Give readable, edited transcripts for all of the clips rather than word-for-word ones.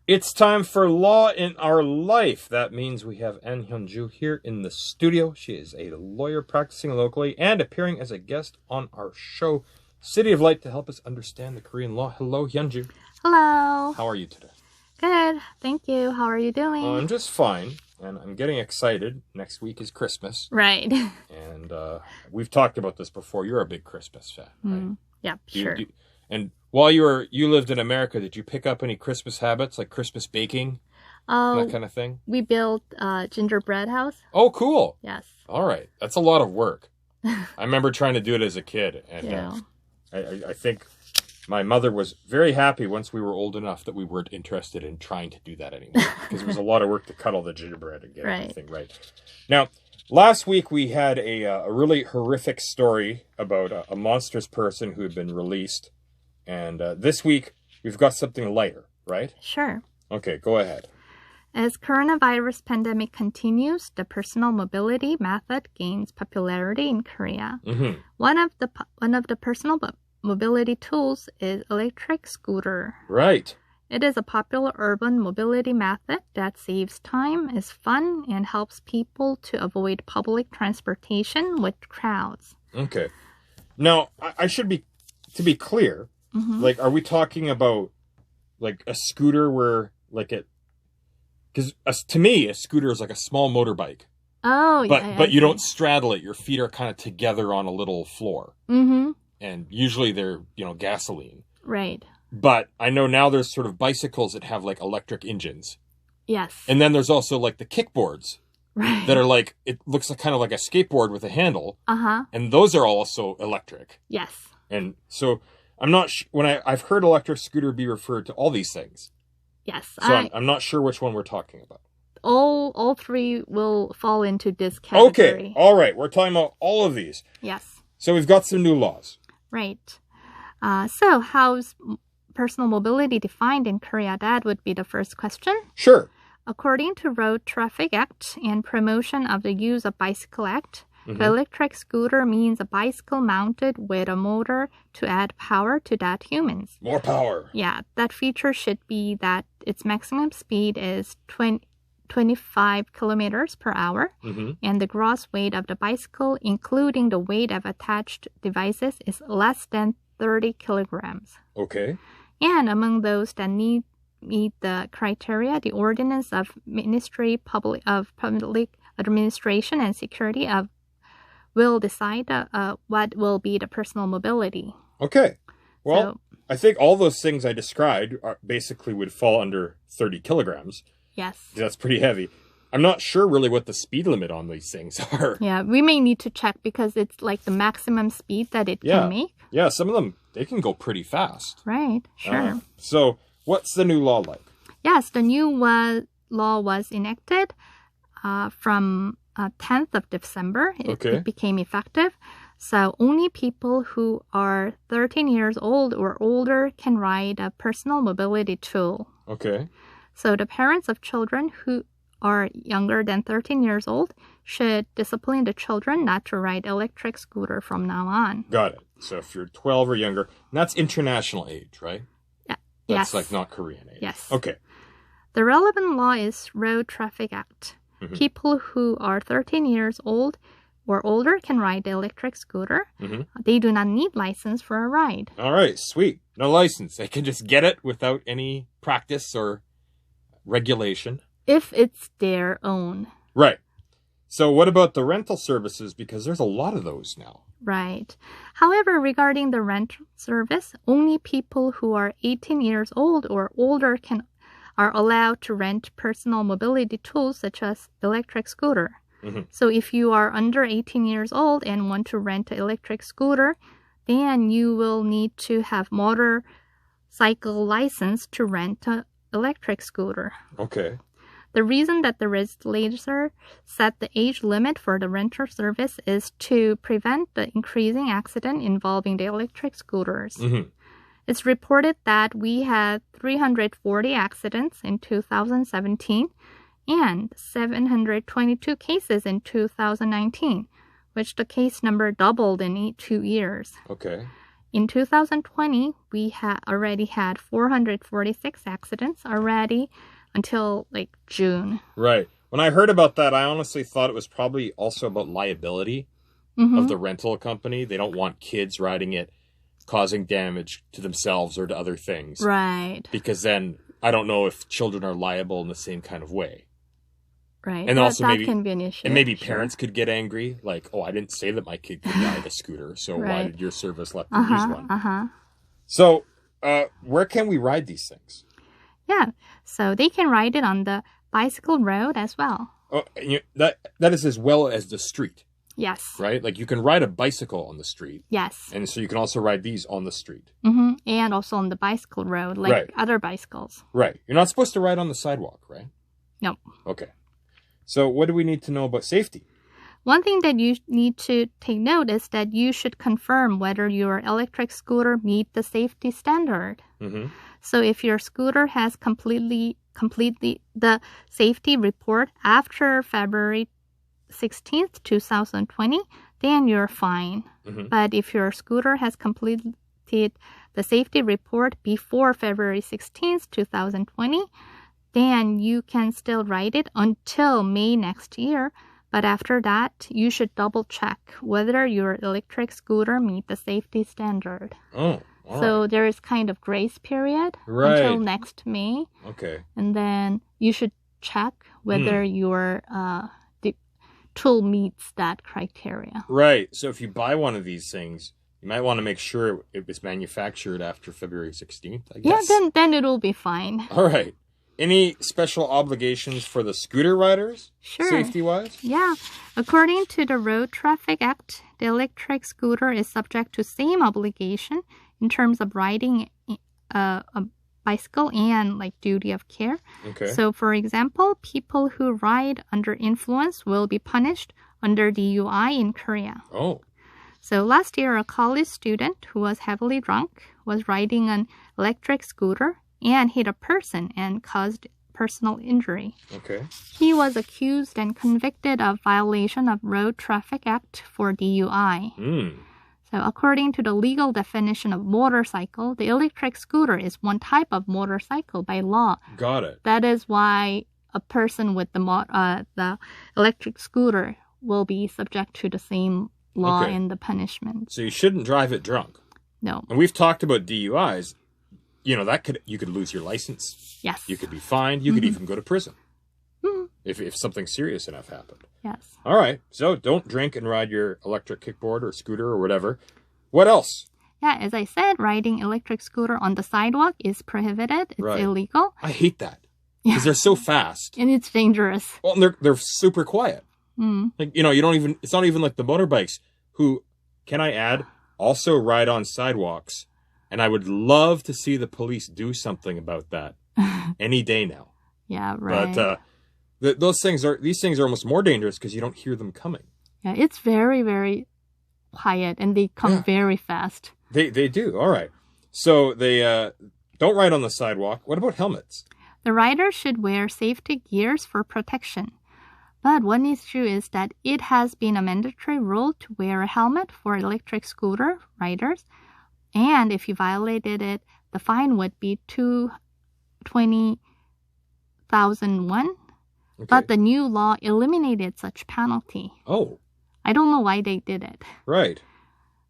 It's time for Law in Our Life. That means we have An Hyunju here in the studio. She is a lawyer practicing locally and appearing as a guest on our show, City of Light, to help us understand the Korean law. Hello, Hyunju. Hello. How are you today? Good. Thank you. How are you doing? I'm just fine, and I'm getting excited. Next week is Christmas. Right. And we've talked about this before. You're a big Christmas fan, right? Yep, sure. And while you lived in America, did you pick up any Christmas habits, like Christmas baking, that kind of thing? We built a gingerbread house. Oh, cool. Yes. All right. That's a lot of work. I remember trying to do it as a kid, and Yeah. I think my mother was very happy once we were old enough that we weren't interested in trying to do that anymore, because it was a lot of work to cut all the gingerbread and get everything right. Now, last week we had a really horrific story about a monstrous person who had been released. And this week, we've got something lighter, right? Sure. Okay, go ahead. As coronavirus pandemic continues, the personal mobility method gains popularity in Korea. Mm-hmm. One of the personal mobility tools is electric scooter. Right. It is a popular urban mobility method that saves time, is fun, and helps people to avoid public transportation with crowds. Okay. Now, I should be, to be clear, like, are we talking about, like, a scooter where, like, it... Because, to me, a scooter is like a small motorbike. Oh, yeah. But you don't straddle it. Your feet are kind of together on a little floor. Mm-hmm. And usually they're, gasoline. Right. But I know now there's sort of bicycles that have, like, electric engines. Yes. And then there's also, like, the kickboards. Right. That are like, it looks like kind of like a skateboard with a handle. Uh-huh. And those are also electric. Yes. And so I'm not I've heard electric scooter be referred to all these things. Yes. So I'm not sure which one we're talking about. All three will fall into this category. Okay. All right. We're talking about all of these. Yes. So we've got some new laws. Right. So how's personal mobility defined in Korea? That would be the first question. Sure. According to Road Traffic Act and Promotion of the Use of Bicycle Act, the electric scooter means a bicycle mounted with a motor to add power to that humans. More power. Yeah, that feature should be that its maximum speed is 25 kilometers per hour, and the gross weight of the bicycle, including the weight of attached devices, is less than 30 kilograms. Okay. And among those that meet the criteria, the Ordinance of Ministry of Public Administration and Security will decide what will be the personal mobility. Okay. Well, I think all those things I described basically would fall under 30 kilograms. Yes. That's pretty heavy. I'm not sure really what the speed limit on these things are. Yeah, we may need to check because it's like the maximum speed that it can make. Yeah, some of them, they can go pretty fast. Right, sure. So what's the new law like? Yes, the new law was enacted from 10th of December. It became effective. So only people who are 13 years old or older can ride a personal mobility tool. Okay. So the parents of children who are younger than 13 years old should discipline the children not to ride electric scooter from now on. Got it. So if you're 12 or younger, and that's international age, right? Yeah. That's like not Korean age. Yes. Okay. The relevant law is Road Traffic Act. People who are 13 years old or older can ride the electric scooter. They do not need license for a ride. All right, sweet. No license. They can just get it without any practice or regulation. If it's their own. Right. So what about the rental services? Because there's a lot of those now. Right. However, regarding the rental service, only people who are 18 years old or older are allowed to rent personal mobility tools such as electric scooter. So if you are under 18 years old and want to rent an electric scooter, then you will need to have motorcycle license to rent an electric scooter. Okay. The reason that the legislature set the age limit for the rental service is to prevent the increasing accident involving the electric scooters. It's reported that we had 340 accidents in 2017 and 722 cases in 2019, which the case number doubled in 2 years. Okay. In 2020, we already had 446 accidents already until like June. Right. When I heard about that, I honestly thought it was probably also about liability of the rental company. They don't want kids riding it, causing damage to themselves or to other things. Right. Because then I don't know if children are liable in the same kind of way. Right. And also that maybe can be an issue. And maybe parents could get angry, like, oh, I didn't say that my kid could ride a scooter, so why did your service let them use one? So, where can we ride these things? Yeah, so they can ride it on the bicycle road as well. Oh, that is as well as the street. Yes. Right? Like you can ride a bicycle on the street. Yes. And so you can also ride these on the street. And also on the bicycle road, like other bicycles. Right. You're not supposed to ride on the sidewalk, right? No. Okay. So what do we need to know about safety? One thing that you need to take note is that you should confirm whether your electric scooter meet the safety standard. So if your scooter has completely the safety report after February 16th, 2020, then you're fine. But if your scooter has completed the safety report before February 16th, 2020, then you can still ride it until May next year. But after that, you should double check whether your electric scooter meet the safety standard. Oh, so there is kind of grace period until next May. Okay. And then you should check whether your tool meets that criteria. Right. So if you buy one of these things, you might want to make sure it was manufactured after February 16th, I guess. Yeah, then it'll be fine. All right. Any special obligations for the scooter riders, safety-wise? Yeah. According to the Road Traffic Act, the electric scooter is subject to same obligation in terms of riding a bicycle and like duty of care. Okay. So, for example, people who ride under influence will be punished under DUI in Korea. Oh. So last year, a college student who was heavily drunk was riding an electric scooter and hit a person and caused personal injury. Okay. He was accused and convicted of violation of Road Traffic Act for DUI. So according to the legal definition of motorcycle, the electric scooter is one type of motorcycle by law. Got it. That is why a person with the electric scooter will be subject to the same law and the punishment. So you shouldn't drive it drunk. No. And we've talked about DUIs. You know, you could lose your license. Yes. You could be fined. You could even go to prison if something serious enough happened. Yes. All right. So don't drink and ride your electric kickboard or scooter or whatever. What else? Yeah, as I said, riding electric scooter on the sidewalk is prohibited. It's illegal. I hate that because they're so fast. And it's dangerous. Well, and they're super quiet. Like, you know, it's not even like the motorbikes who, can I add, also ride on sidewalks. And I would love to see the police do something about that any day now. Yeah, right. But these things are almost more dangerous because you don't hear them coming. Yeah, it's very, very quiet and they come very fast. They do. All right. So they don't ride on the sidewalk. What about helmets? The rider should wear safety gears for protection. But one issue is that it has been a mandatory rule to wear a helmet for electric scooter riders. And if you violated it, the fine would be 20,000 won. Okay. But the new law eliminated such penalty. Oh. I don't know why they did it. Right.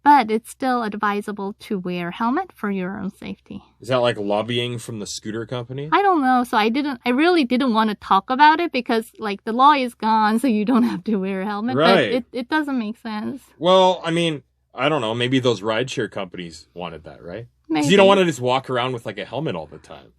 But it's still advisable to wear a helmet for your own safety. Is that like lobbying from the scooter company? I don't know. So I really didn't want to talk about it because like the law is gone, so you don't have to wear a helmet. Right. But it doesn't make sense. Well, I mean, I don't know. Maybe those rideshare companies wanted that, right? Maybe. Because you don't want to just walk around with like a helmet all the time.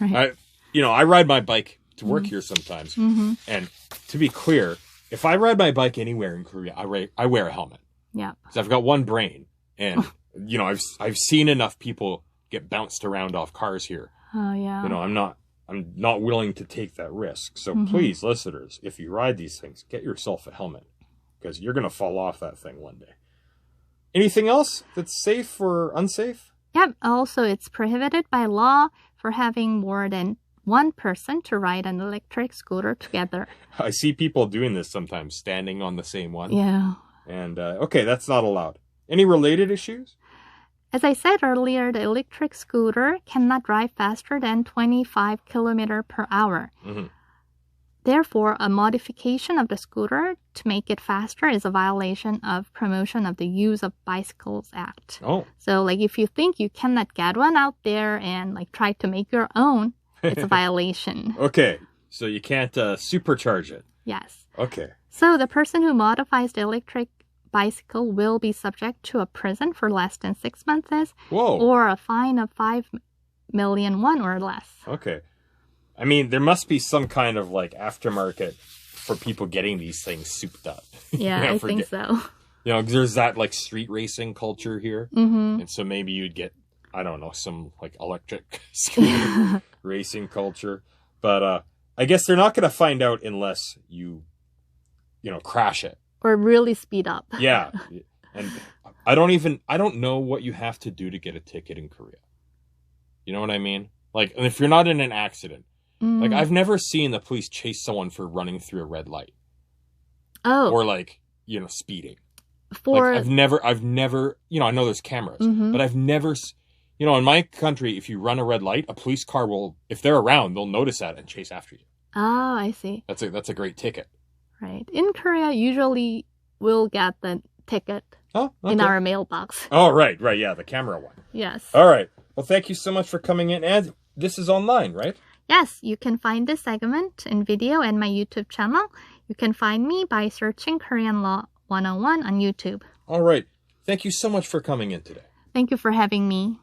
Right. I ride my bike to work here sometimes. And to be clear, if I ride my bike anywhere in Korea, I wear a helmet. Yeah. Because I've got one brain. And, you know, I've seen enough people get bounced around off cars here. Oh, yeah. You know, I'm not willing to take that risk. So please, listeners, if you ride these things, get yourself a helmet. Because you're going to fall off that thing one day. Anything else that's safe or unsafe? Yeah. Also, it's prohibited by law for having more than one person to ride an electric scooter together. I see people doing this sometimes, standing on the same one. Yeah. And, okay, that's not allowed. Any related issues? As I said earlier, the electric scooter cannot drive faster than 25 km per hour. Mm-hmm. Therefore, a modification of the scooter to make it faster is a violation of Promotion of the Use of Bicycles Act. Oh. So, like, if you think you cannot get one out there and, like, try to make your own, it's a violation. Okay. So you can't supercharge it. Yes. Okay. So the person who modifies the electric bicycle will be subject to a prison for less than 6 months. Whoa. Or a fine of 5 million won or less. Okay. I mean, there must be some kind of, like, aftermarket for people getting these things souped up. Yeah, I think so. You know, there's that, like, street racing culture here. Mm-hmm. And so maybe you'd get, I don't know, some, like, electric scooter racing culture. But I guess they're not going to find out unless you crash it. Or really speed up. Yeah. And I don't know what you have to do to get a ticket in Korea. You know what I mean? Like, if you're not in an accident. Like, I've never seen the police chase someone for running through a red light. Oh. Or, like, speeding. Like, I've never, I know there's cameras, but I've never, in my country, if you run a red light, a police car will, if they're around, they'll notice that and chase after you. Oh, I see. That's a great ticket. Right. In Korea, usually we'll get the ticket in our mailbox. Oh, right. Yeah, the camera one. Yes. All right. Well, thank you so much for coming in. And this is online, right? Yes, you can find this segment in video and my YouTube channel. You can find me by searching Korean Law 101 on YouTube. All right. Thank you so much for coming in today. Thank you for having me.